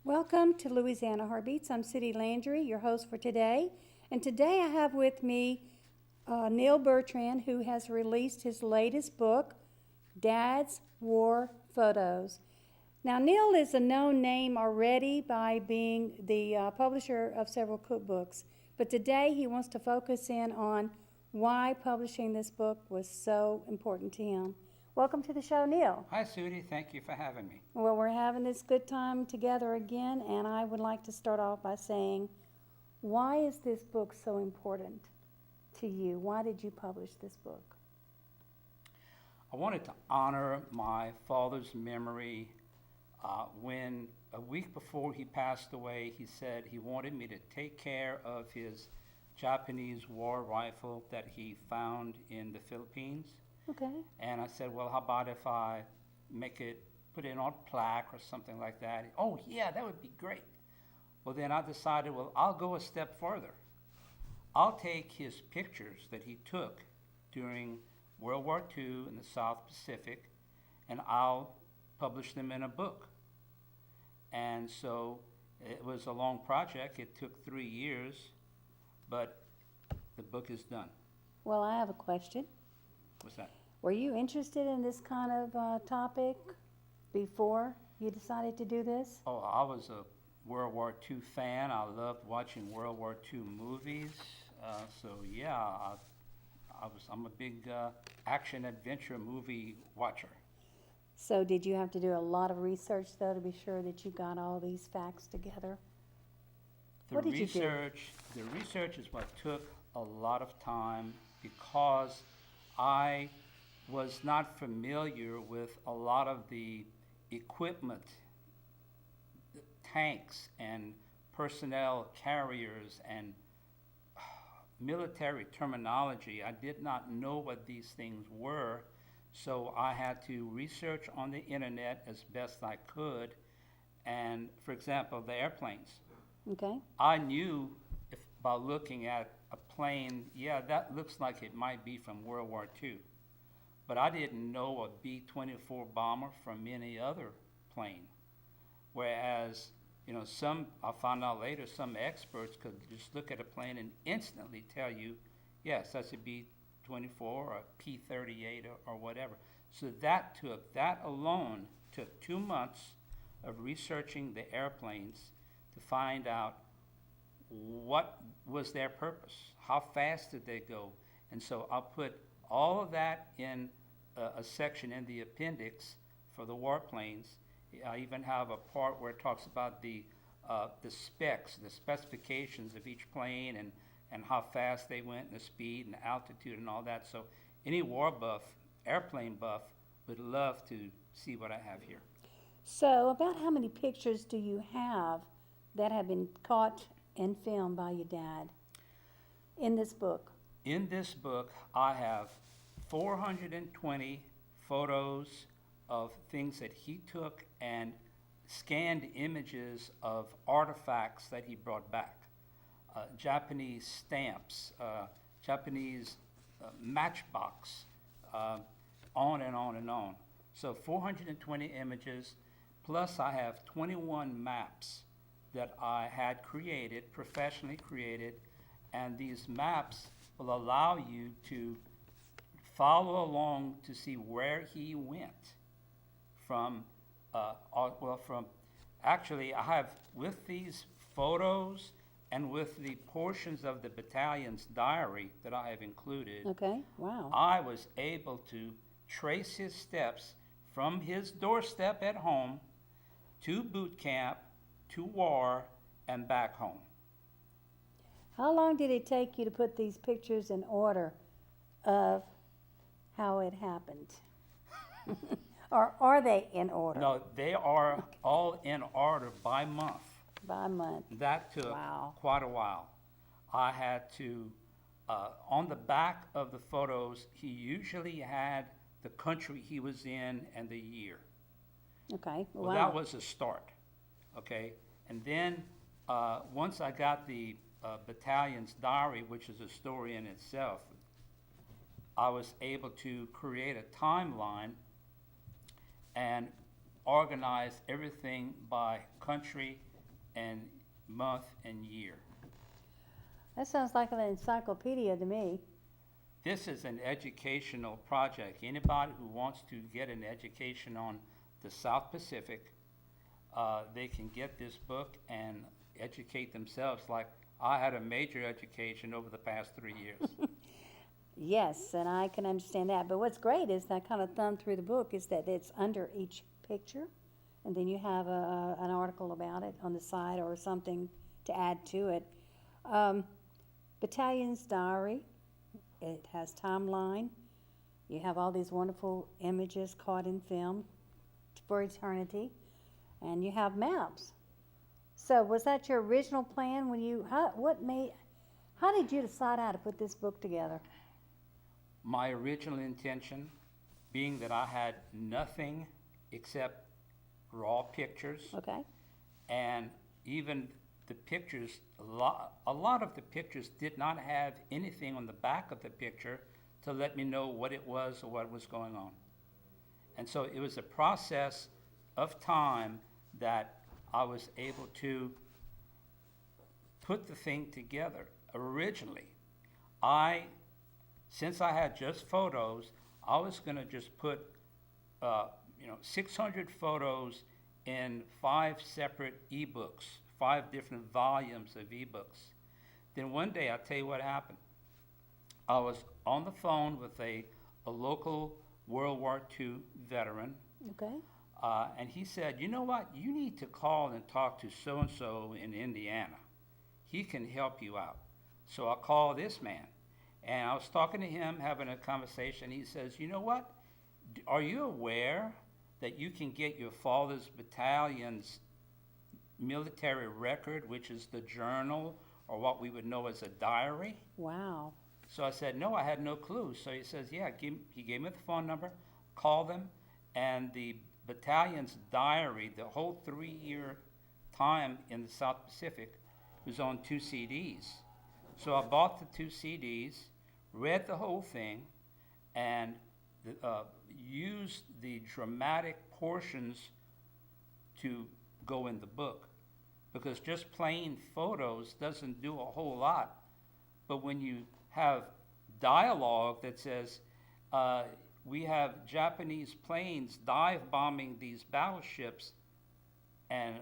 Welcome to Louisiana Heartbeats. I'm City Landry, your host for today. And today I have with me Neil Bertrand, who has released his latest book, Dad's War Photos. Now, Neil is a known name already by being the publisher of several cookbooks, but today he wants to focus in on why publishing this book was so important to him. Welcome to the show, Neil. Hi, Sudie. Thank you for having me. Well, we're having this good time together again, and I would like to start off by saying, why is this book so important to you? Why did you publish this book? I wanted to honor my father's memory. When a week before he passed away, he said he wanted me to take care of his Japanese war rifle that he found in the Philippines. Okay. And I said, well, how about if I put it on a plaque or something like that? Oh, yeah, that would be great. Well, then I decided, well, I'll go a step further. I'll take his pictures that he took during World War II in the South Pacific, and I'll publish them in a book. And so it was a long project. It took 3 years, but the book is done. Well, I have a question. What's that? Were you interested in this kind of topic before you decided to do this? Oh, I was a World War II fan. I loved watching World War II movies. So yeah, I'm a big action adventure movie watcher. So did you have to do a lot of research, though, to be sure that you got all these facts together? The What did you do? The research is what took a lot of time because I was not familiar with a lot of the equipment, tanks and personnel carriers and military terminology. I did not know what these things were, so I had to research on the internet as best I could. And for example, the airplanes. Okay. I knew by looking at a plane, yeah, that looks like it might be from World War II. But I didn't know a B-24 bomber from any other plane. Whereas, I found out later, some experts could just look at a plane and instantly tell you, yes, that's a B-24 or a P-38 or whatever. So that alone took 2 months of researching the airplanes to find out what was their purpose, how fast did they go. And so I'll put all of that in a section in the appendix for the warplanes. I even have a part where it talks about the specs, the specifications of each plane and how fast they went and the speed and the altitude and all that. So any war buff, airplane buff, would love to see what I have here. So about how many pictures do you have that have been caught and filmed by your dad in this book? In this book, I have 420 photos of things that he took and scanned images of artifacts that he brought back. Japanese stamps, Japanese matchbox, on and on and on. So 420 images, plus I have 21 maps that I had created, professionally created, and these maps will allow you to follow along to see where he went actually I have, with these photos and with the portions of the battalion's diary that I have included, Okay, wow. I was able to trace his steps from his doorstep at home to boot camp, to war, and back home. How long did it take you to put these pictures in order of how it happened? Or are they in order? No, they are all in order by month. By month. That took Wow. quite a while. I had to, on the back of the photos, he usually had the country he was in and the year. Okay, Well, wow. that was a start, okay? And then, once I got the battalion's diary, which is a story in itself, I was able to create a timeline and organize everything by country and month and year. That sounds like an encyclopedia to me. This is an educational project. Anybody who wants to get an education on the South Pacific, they can get this book and educate themselves like I had a major education over the past 3 years. Yes, and I can understand that. But what's great is that kind of thumb through the book is that it's under each picture, and then you have an article about it on the side or something to add to it. Battalion's Diary, it has timeline. You have all these wonderful images caught in film for eternity, and you have maps. So was that your original plan when you, how did you decide how to put this book together? My original intention being that I had nothing except raw pictures, Okay, and even the pictures, a lot of the pictures did not have anything on the back of the picture to let me know what it was or what was going on. And so it was a process of time that I was able to put the thing together. Originally, since I had just photos, I was going to just put 600 photos in 5 separate ebooks, 5 different volumes of ebooks. Then one day, I'll tell you what happened. I was on the phone with a local World War II veteran, okay. and he said, you know what, you need to call and talk to so-and-so in Indiana. He can help you out. So I called this man, and I was talking to him, having a conversation. He says, you know what, are you aware that you can get your father's battalion's military record, which is the journal, or what we would know as a diary? Wow. So I said, no, I had no clue. So he says, yeah, he gave me the phone number, called them, and the battalion's diary, the whole 3-year time in the South Pacific, was on 2 CDs. So I bought the 2 CDs, read the whole thing, and used the dramatic portions to go in the book. Because just plain photos doesn't do a whole lot. But when you have dialogue that says, we have Japanese planes dive bombing these battleships, and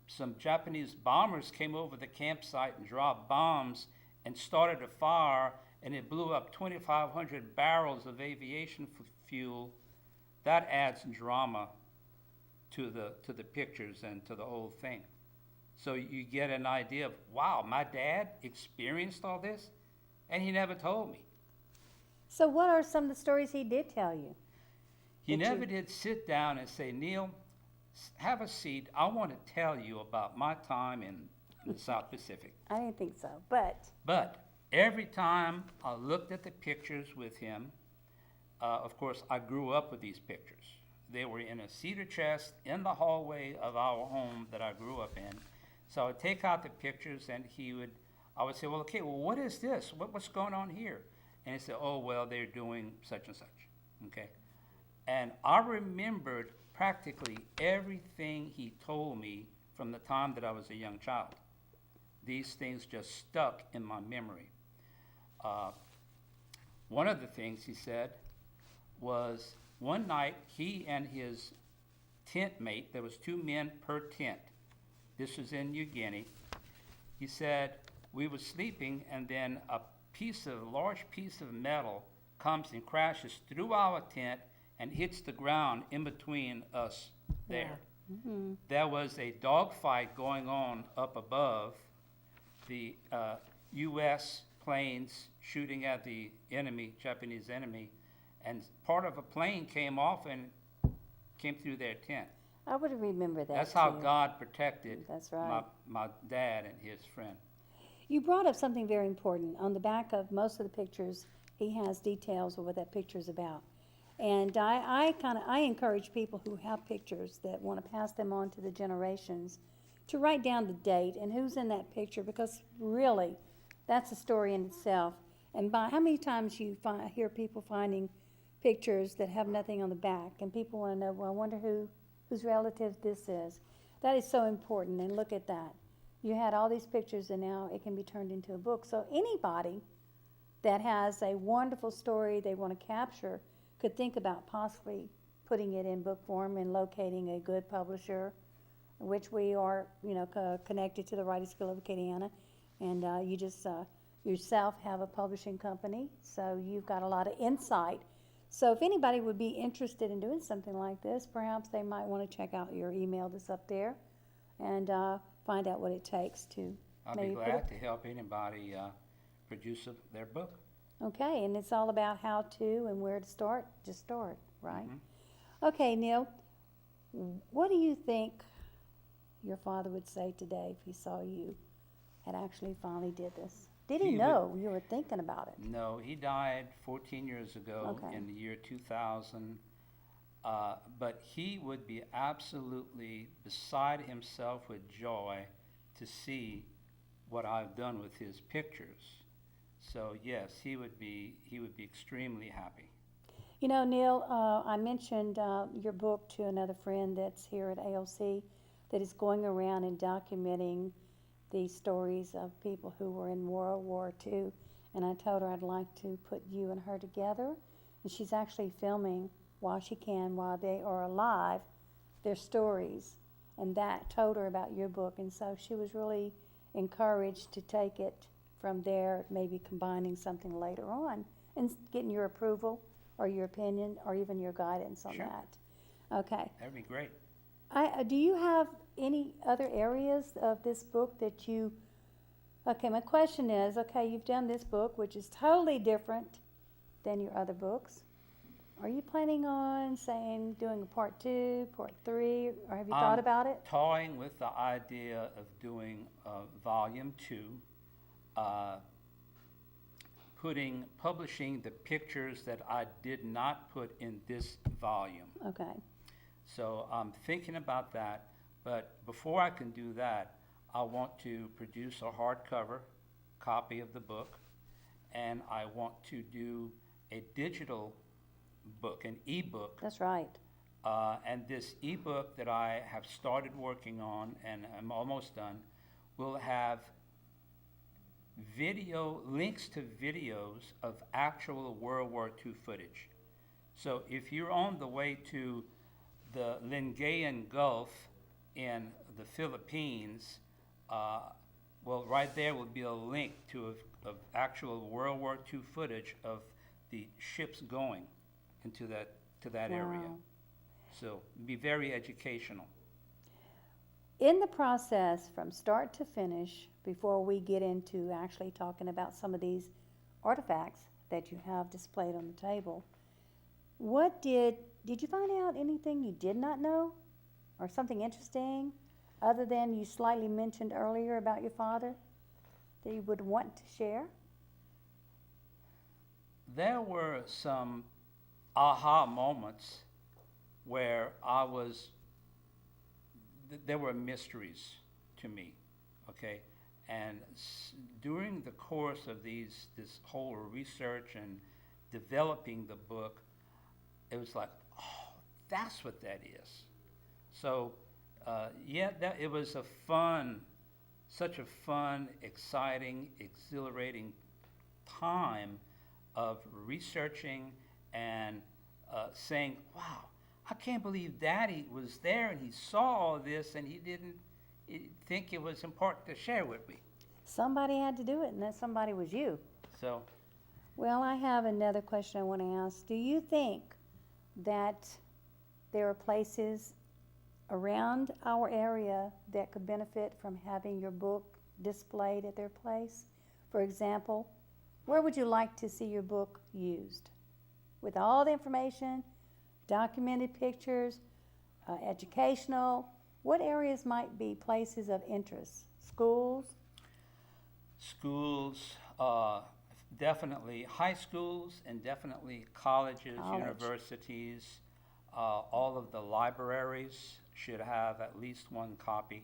some Japanese bombers came over the campsite and dropped bombs and started a fire, and it blew up 2,500 barrels of aviation fuel. That adds drama to the pictures and to the whole thing. So you get an idea of, wow, my dad experienced all this, and he never told me. So what are some of the stories he did tell you? He never did sit down and say, Neil, have a seat. I want to tell you about my time in the South Pacific. I didn't think so, but But every time I looked at the pictures with him, of course, I grew up with these pictures. They were in a cedar chest in the hallway of our home that I grew up in. So I would take out the pictures, and I would say, well, okay, well, what is this? What's going on here? And he'd say, oh, well, they're doing such and such, okay? And I remembered practically everything he told me from the time that I was a young child. These things just stuck in my memory. One of the things he said was one night he and his tent mate, there was 2 men per tent. This was in New Guinea. He said, we were sleeping, and then a large piece of metal comes and crashes through our tent and hits the ground in between us there. Yeah. Mm-hmm. There was a dogfight going on up above, the U.S. planes shooting at the enemy, Japanese enemy, and part of a plane came off and came through their tent. I would remember that. That's how too. God protected That's right. my dad and his friend. You brought up something very important. On the back of most of the pictures, he has details of what that picture's about. And I encourage people who have pictures that want to pass them on to the generations to write down the date and who's in that picture, because really, that's a story in itself. And how many times you hear people finding pictures that have nothing on the back, and people want to know, well, I wonder whose relative this is. That is so important, and look at that. You had all these pictures, and now it can be turned into a book. So anybody that has a wonderful story they want to capture could think about possibly putting it in book form and locating a good publisher, which we are, connected to the Writers Guild of Acadiana, and you just yourself have a publishing company, so you've got a lot of insight. So if anybody would be interested in doing something like this, perhaps they might want to check out your email that's up there and find out what it takes to I'll be maybe put glad it. to help anybody produce their book. Okay, and it's all about how to and where to start. Just start, right? Mhm. Okay, Neil, what do you think your father would say today if he saw you had actually finally did this? Did he He would- know you were thinking about it? No, he died 14 years ago Okay. in the year 2000. But he would be absolutely beside himself with joy to see what I've done with his pictures. So yes, he would be extremely happy. You know, Neil, I mentioned your book to another friend that's here at AOC that is going around and documenting the stories of people who were in World War II. And I told her I'd like to put you and her together. And she's actually filming while she can, while they are alive, their stories. And that told her about your book. And so she was really encouraged to take it from there, maybe combining something later on and getting your approval or your opinion or even your guidance on Sure. that. Okay. That'd be great. Do you have any other areas of this book that you, okay, my question is, okay, you've done this book, which is totally different than your other books. Are you planning on doing a part 2, part 3, or have you thought about it? Toying with the idea of doing volume 2, publishing the pictures that I did not put in this volume. Okay, So I'm thinking about that, but before I can do that, I want to produce a hardcover copy of the book, and I want to do a digital book, an ebook. that's right. And this ebook that I have started working on and I'm almost done will have links to videos of actual World War II footage. So if you're on the way to the Lingayen Gulf in the Philippines, well, right there will be a link to of actual World War II footage of the ships going into that area. Wow. So be very educational. In the process, from start to finish, before we get into actually talking about some of these artifacts that you have displayed on the table, did you find out anything you did not know or something interesting other than you slightly mentioned earlier about your father that you would want to share? There were some aha moments where there were mysteries to me, okay? And during the course of this whole research and developing the book, it was like, oh, that's what that is. So, it was such a fun, exciting, exhilarating time of researching and saying, wow, I can't believe Daddy was there and he saw all this and he didn't think it was important to share with me. Somebody had to do it, and that somebody was you. So, Well, I have another question I want to ask. Do you think that there are places around our area that could benefit from having your book displayed at their place? For example, where would you like to see your book used? With all the information, documented pictures, educational, what areas might be places of interest? Schools? schools, definitely high schools and definitely colleges, College. universities, all of the libraries should have at least one copy.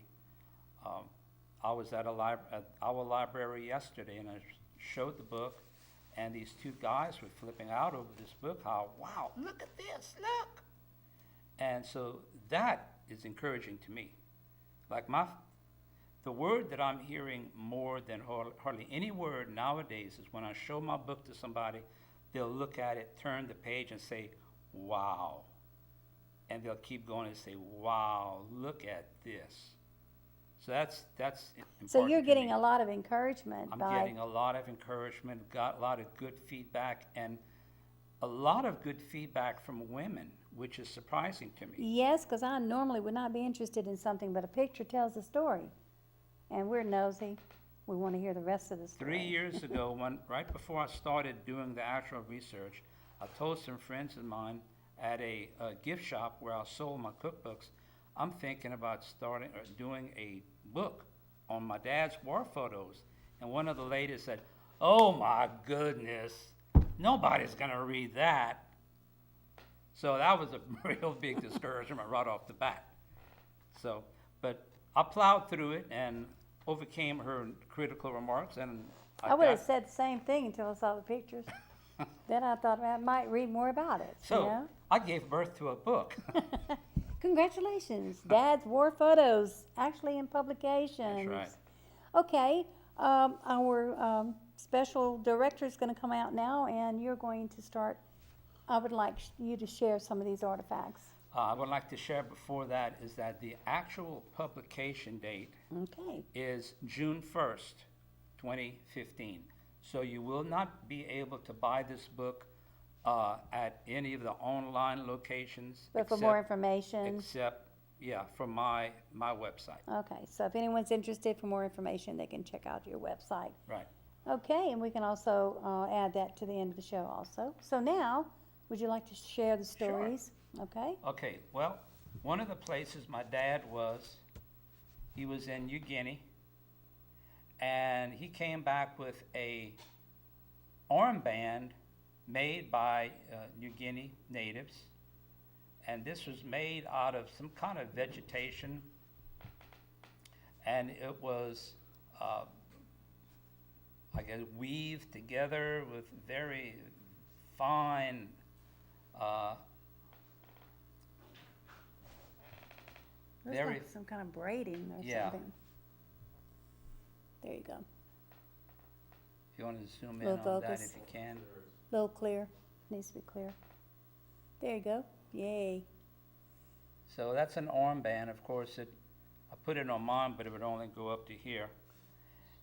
I was at our library yesterday and I showed the book, and these two guys were flipping out over this book. How, wow, look at this, look! And so that is encouraging to me. Like the word that I'm hearing more than hardly any word nowadays is when I show my book to somebody, they'll look at it, turn the page, and say, "Wow," and they'll keep going and say, "Wow, look at this." So that's important. So you're to getting me. a lot of encouragement I'm by, getting a lot of encouragement, got a lot of good feedback, and a lot of good feedback from women, which is surprising to me. yes, because I normally would not be interested in something, but a picture tells a story. And we're nosy. We want to hear the rest of the story. 3 years ago, right before I started doing the actual research, I told some friends of mine at a gift shop where I sold my cookbooks, I'm thinking about starting or doing a book on my dad's war photos. And one of the ladies said, "Oh my goodness, nobody's gonna read that." So that was a real big discouragement right off the bat. So, but I plowed through it and overcame her critical remarks, and I would have said the same thing until I saw the pictures. Then I thought I might read more about it, So, you know? I gave birth to a book. Congratulations, Dad's War Photos, actually in publications. That's right. Okay, our special director is going to come out now, and you're going to start. I would like you to share some of these artifacts. I would like to share before that is that the actual publication date Okay, is June 1st, 2015. So you will not be able to buy this book at any of the online locations. but for more information. Except, yeah, from my website. Okay, so if anyone's interested for more information, they can check out your website. Right. Okay, and we can also add that to the end of the show also. So now, would you like to share the stories? Okay, Okay, well, one of the places my dad was, he was in New Guinea, and he came back with a armband made by New Guinea natives, and this was made out of some kind of vegetation, and it was, I guess, weaved together with very fine looks very- like some kind of braiding or Yeah. something. There you go. If you want to zoom in Little on that, focus. if you can. Little clear, needs to be clear. There you go, yay. So that's an armband. Of course, I put it on mine, but it would only go up to here.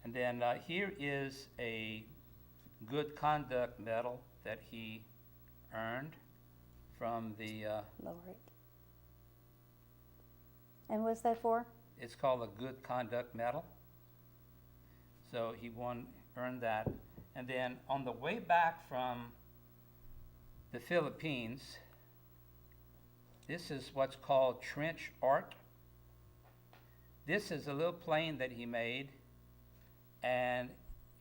And then here is a good conduct medal that he earned from the, Lower it. And what's that for? it's called a good conduct medal. So he earned that. And then on the way back from the Philippines, this is what's called trench art. This is a little plane that he made, and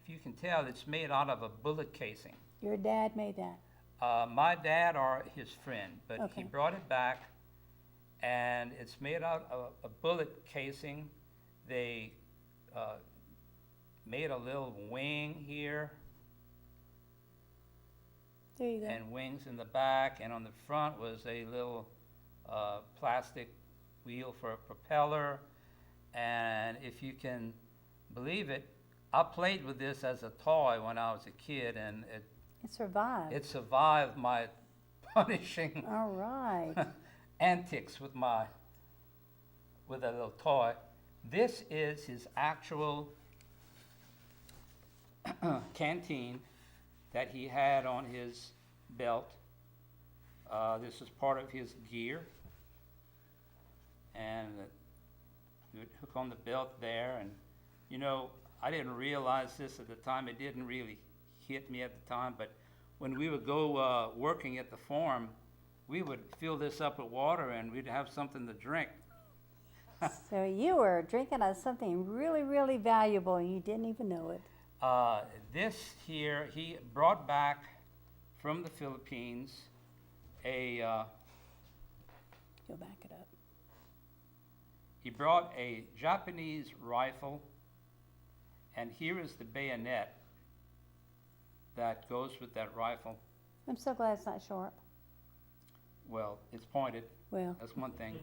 if you can tell, it's made out of a bullet casing. Your dad made that. My dad or his friend, but he Okay. brought it back, and it's made out of a bullet casing. They made a little wing here, There you go. and wings in the back, and on the front was a little plastic wheel for a propeller. And if you can believe it, I played with this as a toy when I was a kid, and It survived. it survived my punishing All right. antics with a little toy. This is his actual canteen that he had on his belt. This is part of his gear, and you would hook on the belt there. And you know, I didn't realize this at the time. It didn't really hit me at the time, but when we would go working at the farm, we would fill this up with water and we'd have something to drink. So you were drinking out of something really, really valuable and you didn't even know it. This here, he brought back from the Philippines Go back it up. he brought a Japanese rifle, and here is the bayonet that goes with that rifle. I'm so glad it's not sharp. Well, it's pointed, Well, that's one thing.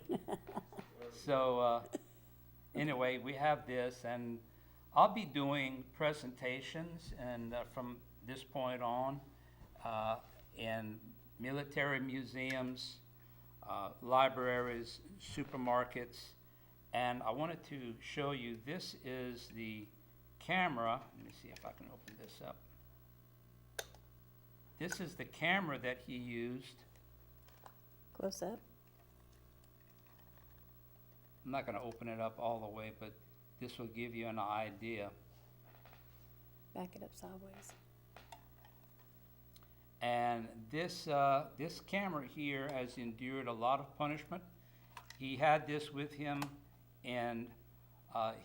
So anyway, we have this, and I'll be doing presentations and from this point on in military museums, libraries, supermarkets, and I wanted to show you, this is the camera. Let me see if I can open this up. This is the camera that he used. Close up. I'm not going to open it up all the way, but this will give you an idea. Back it up sideways. And this camera here has endured a lot of punishment. He had this with him in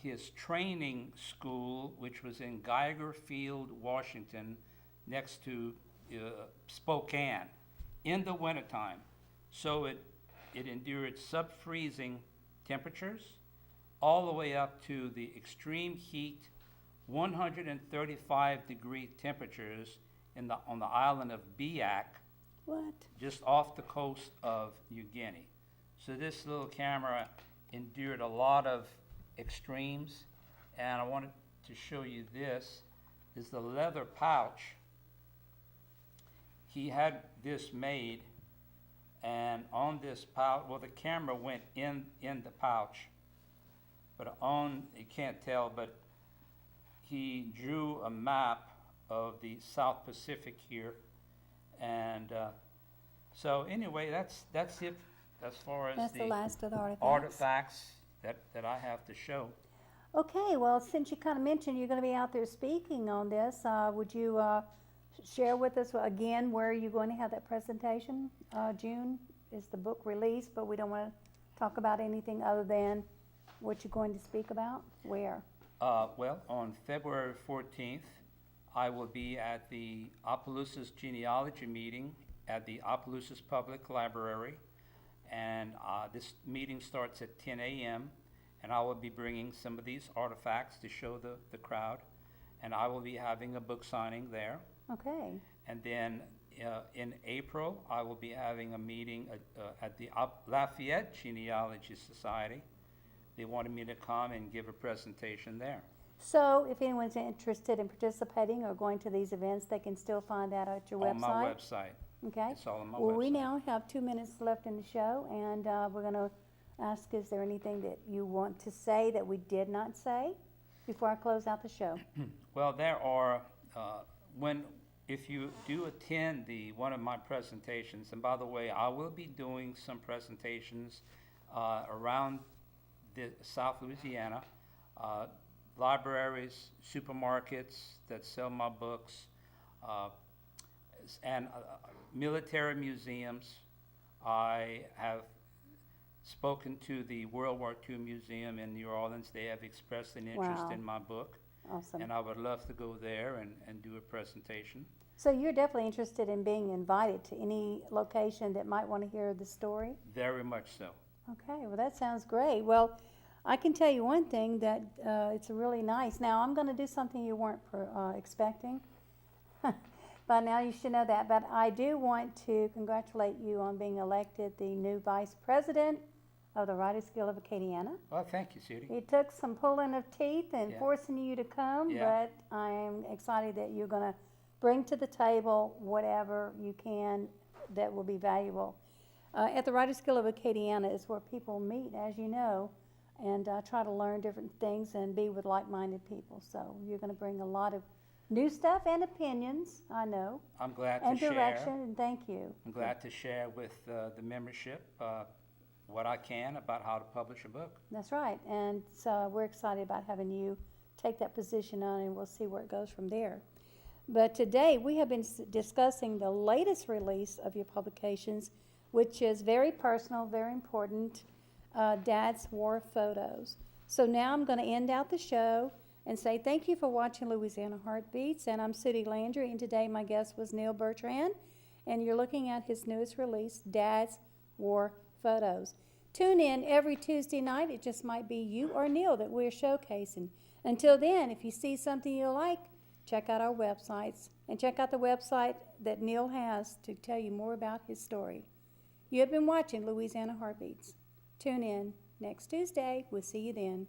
his training school, which was in Geiger Field, Washington, next to Spokane, in the wintertime. So it endured sub-freezing temperatures all the way up to the extreme heat, 135-degree temperatures on the island of Biak, What? just off the coast of New Guinea. So this little camera endured a lot of extremes, and I wanted to show you this is the leather pouch. He had this made, and on this pouch, well, the camera went in the pouch, but you can't tell, but he drew a map of the South Pacific here, and so anyway, that's it as far as That's the last of the artifacts. artifacts that I have to show. Okay, well, since you kind of mentioned you're going to be out there speaking on this, would you share with us again where you're going to have that presentation? June is the book release, but we don't want to talk about anything other than what you're going to speak about. Where? Well, on February 14th, I will be at the Opelousas Genealogy meeting at the Opelousas Public Library, and this meeting starts at 10 a.m., and I will be bringing some of these artifacts to show the crowd, and I will be having a book signing there. Okay. And then in April, I will be having a meeting at the Lafayette Genealogy Society. They wanted me to come and give a presentation there. So if anyone's interested in participating or going to these events, they can still find that at your website? On my website. Okay. It's all on my Well, website. we now have 2 minutes left in the show, and we're going to ask, is there anything that you want to say that we did not say before I close out the show? Well, there are, if you do attend one of my presentations, and by the way, I will be doing some presentations around the South Louisiana, libraries, supermarkets that sell my books, and military museums. I have spoken to the World War II Museum in New Orleans. They have expressed an interest Wow. in my book, Awesome. and I would love to go there and do a presentation. So you're definitely interested in being invited to any location that might want to hear the story? Very much so. Okay, well, that sounds great. Well, I can tell you one thing, that it's really nice. Now, I'm going to do something you weren't expecting. By now you should know that. But I do want to congratulate you on being elected the new vice president of the Writers Guild of Acadiana. Well, thank you, Judy. It took some pulling of teeth and Yeah. forcing you to come, Yeah. but I'm excited that you're going to bring to the table whatever you can that will be valuable. At the Writers Guild of Acadiana is where people meet, as you know, and try to learn different things and be with like-minded people. So you're going to bring a lot of new stuff and opinions, I know, I'm glad and to direction, share. and thank you. I'm glad to share with the membership what I can about how to publish a book. That's right, and so we're excited about having you take that position on, and we'll see where it goes from there. But today, we have been discussing the latest release of your publications, which is very personal, very important, Dad's War Photos. So now I'm going to end out the show and say thank you for watching Louisiana Heartbeats, and I'm Sudie Landry, and today my guest was Neil Bertrand, and you're looking at his newest release, Dad's War Photos. Tune in every Tuesday night. It just might be you or Neil that we're showcasing. Until then, if you see something you like, check out our websites, and check out the website that Neil has to tell you more about his story. You have been watching Louisiana Heartbeats. Tune in next Tuesday. We'll see you then.